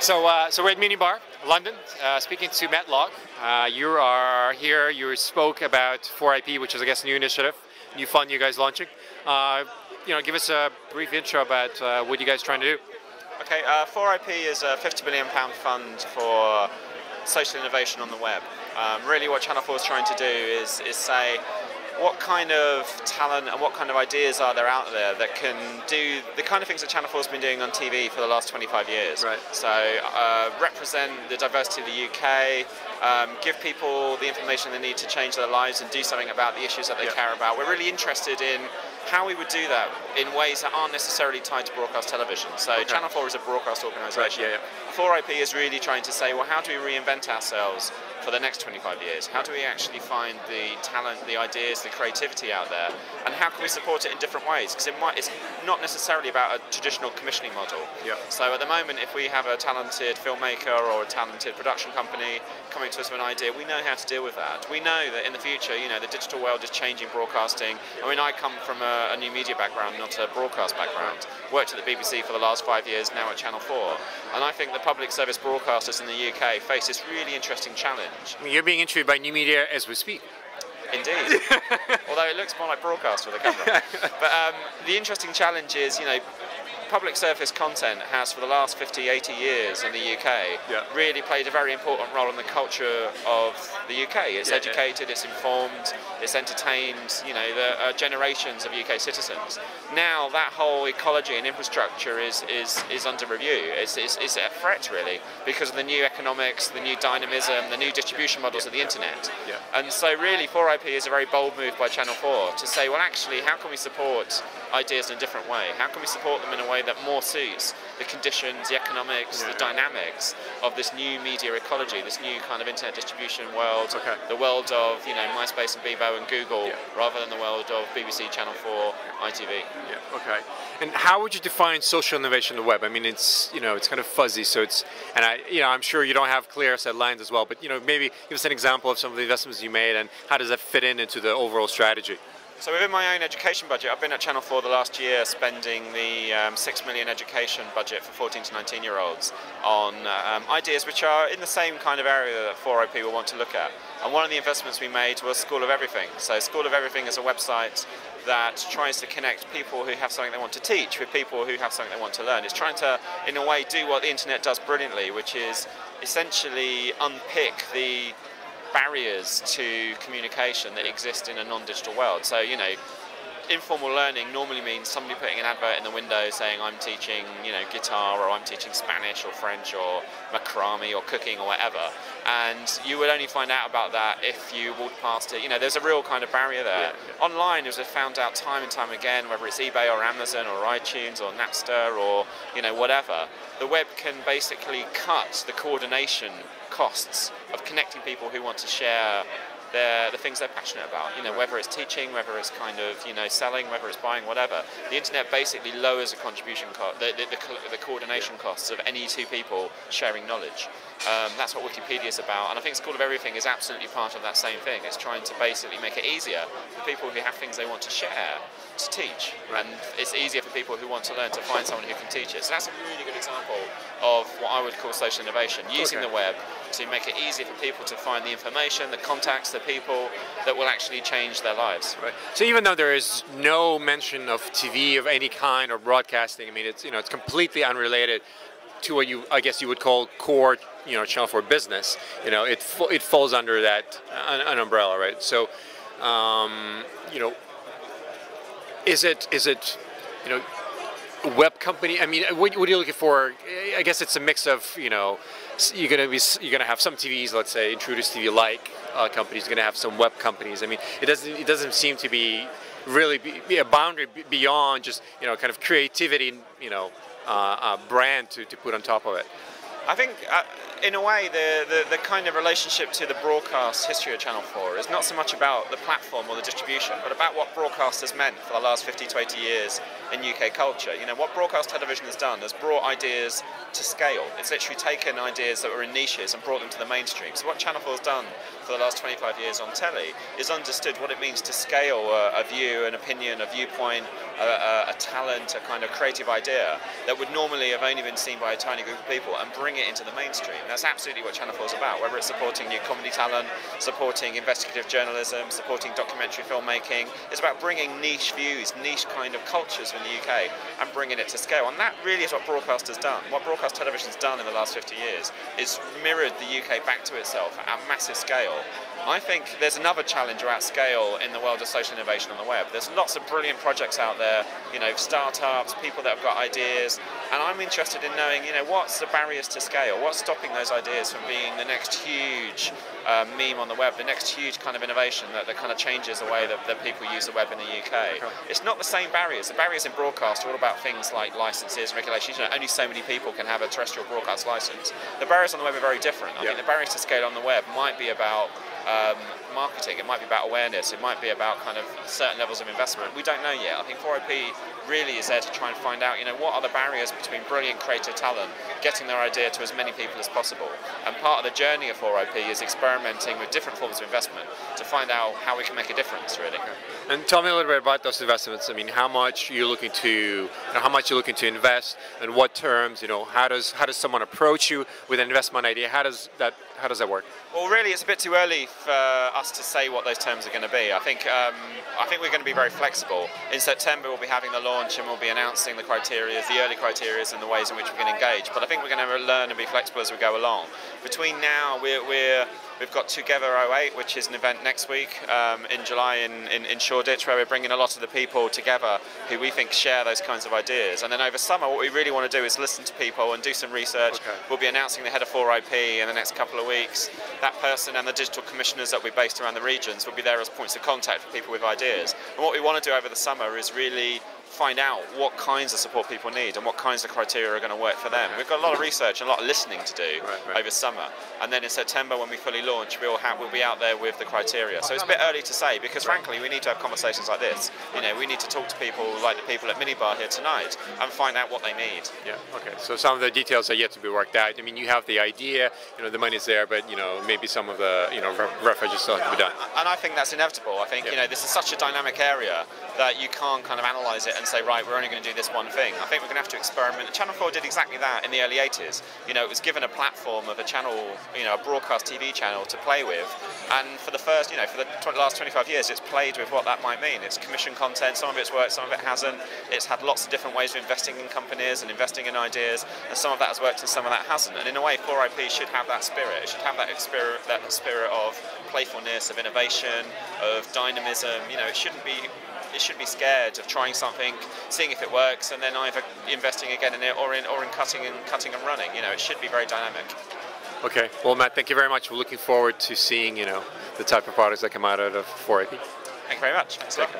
So we're at Mini Bar, London, speaking to Matt Locke. You are here, you spoke about 4IP, which is, I guess, a new initiative, new fund you guys launching. Give us a brief intro about what you guys are trying to do. Okay, 4IP is a £50 billion fund for social innovation on the web. Really what Channel 4 is trying to do is say, what kind of talent and what kind of ideas are there out there that can do the kind of things that Channel 4 has been doing on TV for the last 25 years. Right. So represent the diversity of the UK, give people the information they need to change their lives and do something about the issues that they care about. We're really interested in how we would do that in ways that aren't necessarily tied to broadcast television. So Channel 4 is a broadcast organisation. Right, 4IP is really trying to say, well, how do we reinvent ourselves for the next 25 years? How do we actually find the talent, the ideas, the creativity out there, and how can we support it in different ways? Because it's not necessarily about a traditional commissioning model. So at the moment, if we have a talented filmmaker or a talented production company coming to us with an idea, we know how to deal with that. We know that in the future, the digital world is changing broadcasting. I mean, I come from a new media background, not a broadcast background. Worked at the BBC for the last 5 years, now at Channel 4. And I think the public service broadcasters in the UK face this really interesting challenge. I mean, you're being interviewed by new media as we speak. Indeed. Although it looks more like broadcast with a camera. But the interesting challenge is, public service content has for the last 50, 80 years in the UK really played a very important role in the culture of the UK. It's educated, it's informed, it's entertained, the generations of UK citizens. Now that whole ecology and infrastructure is under review. It's a threat really because of the new economics, the new dynamism, the new distribution models of the internet. And so really 4IP is a very bold move by Channel 4 to say, well actually, how can we support ideas in a different way? How can we support them in a way that more suits the conditions, the economics, the dynamics of this new media ecology, this new kind of internet distribution world, the world of MySpace and Bebo and Google, rather than the world of BBC, Channel 4, ITV. And how would you define social innovation on the web? I mean, it's it's kind of fuzzy, so I'm sure you don't have clear set lines as well, but maybe give us an example of some of the investments you made and how does that fit into the overall strategy? So within my own education budget, I've been at Channel 4 the last year spending the £6 million education budget for 14 to 19-year-olds on ideas which are in the same kind of area that 4IP will want to look at. And one of the investments we made was School of Everything. So School of Everything is a website that tries to connect people who have something they want to teach with people who have something they want to learn. It's trying to, in a way, do what the internet does brilliantly, which is essentially unpick the barriers to communication that exist in a non-digital world. So, informal learning normally means somebody putting an advert in the window saying I'm teaching, guitar, or I'm teaching Spanish or French or macrame or cooking or whatever. And you would only find out about that if you walked past it. There's a real kind of barrier there. Online, as I've found out time and time again, whether it's eBay or Amazon or iTunes or Napster or, whatever, the web can basically cut the coordination costs of connecting people who want to share the things they're passionate about, whether it's teaching, whether it's kind of, selling, whether it's buying, whatever. The internet basically lowers the contribution cost, the coordination costs of any two people sharing knowledge. That's what Wikipedia is about, and I think School of Everything is absolutely part of that same thing. It's trying to basically make it easier for people who have things they want to share to teach, and it's easier for people who want to learn to find someone who can teach it. So that's a really good example of what I would call social innovation, using the web to make it easier for people to find the information, the contacts, the people that will actually change their lives. So even though there is no mention of TV of any kind or broadcasting, I mean, it's it's completely unrelated to what I guess you would call core Channel 4 business. It falls under that an umbrella, right? So is it a web company? I mean, what are you looking for? I guess it's a mix of you're gonna have some TVs, let's say Intruders TV like companies. You're gonna have some web companies. I mean, it doesn't seem to be really be a boundary beyond just kind of creativity, brand to put on top of it. I think, in a way, the kind of relationship to the broadcast history of Channel 4 is not so much about the platform or the distribution, but about what broadcast has meant for the last 50 to 80 years in UK culture. You know, what broadcast television has done is brought ideas to scale. It's literally taken ideas that were in niches and brought them to the mainstream. So what Channel 4 has done for the last 25 years on telly is understood what it means to scale a view, an opinion, a viewpoint, a talent, a kind of creative idea that would normally have only been seen by a tiny group of people and bring it into the mainstream. That's absolutely what Channel 4 is about, whether it's supporting new comedy talent, supporting investigative journalism, supporting documentary filmmaking. It's about bringing niche views, niche kind of cultures in the UK and bringing it to scale. And that really is what broadcast has done. What broadcast television has done in the last 50 years is mirrored the UK back to itself at a massive scale. I think there's another challenge at scale in the world of social innovation on the web. There's lots of brilliant projects out there, you know, startups, people that have got ideas, and I'm interested in knowing, you know, what's the barriers to scale? What's stopping those ideas from being the next huge meme on the web, the next huge kind of innovation that kind of changes the way that people use the web in the UK? It's not the same barriers. The barriers in broadcast are all about things like licenses, regulations. You know, only so many people can have a terrestrial broadcast license. The barriers on the web are very different. I think the barriers to scale on the web might be about marketing, it might be about awareness, it might be about kind of certain levels of investment. We don't know yet. I think 4OP really is there to try and find out, you know, what are the barriers between brilliant creative talent getting their idea to as many people as possible. And part of the journey of 4OP is experimenting with different forms of investment to find out how we can make a difference, really. And tell me a little bit about those investments. I mean, how much you're looking to, you know, how much you're looking to invest, and what terms, you know, how does someone approach you with an investment idea? How does that work? Well, really, it's a bit too early for us to say what those terms are going to be. I think we're going to be very flexible. In September, we'll be having the launch and we'll be announcing the criteria, the early criteria, and the ways in which we can engage. But I think we're going to learn and be flexible as we go along. Between now, we've got Together 08, which is an event next week in July in Shoreditch, where we're bringing a lot of the people together who we think share those kinds of ideas. And then over summer, what we really want to do is listen to people and do some research. We'll be announcing the head of 4OP in the next couple of weeks. That person and the digital commissioners that we based around the regions will be there as points of contact for people with ideas. And what we want to do over the summer is really find out what kinds of support people need and what kinds of criteria are going to work for them. We've got a lot of research and a lot of listening to do over summer, and then in September when we fully launch, we'll be out there with the criteria. So it's a bit early to say, because frankly we need to have conversations like this. You know, we need to talk to people like the people at Minibar here tonight and find out what they need. Yeah. Okay. So some of the details are yet to be worked out. I mean, you have the idea, you know, the money's there, but you know, maybe some of the, you know, rough edges still have to be done. And I think that's inevitable. I think you know, this is such a dynamic area that you can't kind of analyse it and say, right, we're only going to do this one thing. I think we're going to have to experiment. Channel 4 did exactly that in the early 80s. You know, it was given a platform of a channel, you know, a broadcast TV channel to play with, and for the first, you know, for the last 25 years, it's played with what that might mean. It's commissioned content, some of it's worked, some of it hasn't. It's had lots of different ways of investing in companies and investing in ideas, and some of that has worked and some of that hasn't. And in a way, 4OP should have that spirit. It should have that spirit of playfulness, of innovation, of dynamism. You know, it shouldn't be scared of trying something, seeing if it works, and then either investing again in it or in cutting and running. You know, it should be very dynamic. Okay. Well, Matt, thank you very much. We're looking forward to seeing, you know, the type of products that come out of 4OP. Thank you very much. Thanks a lot.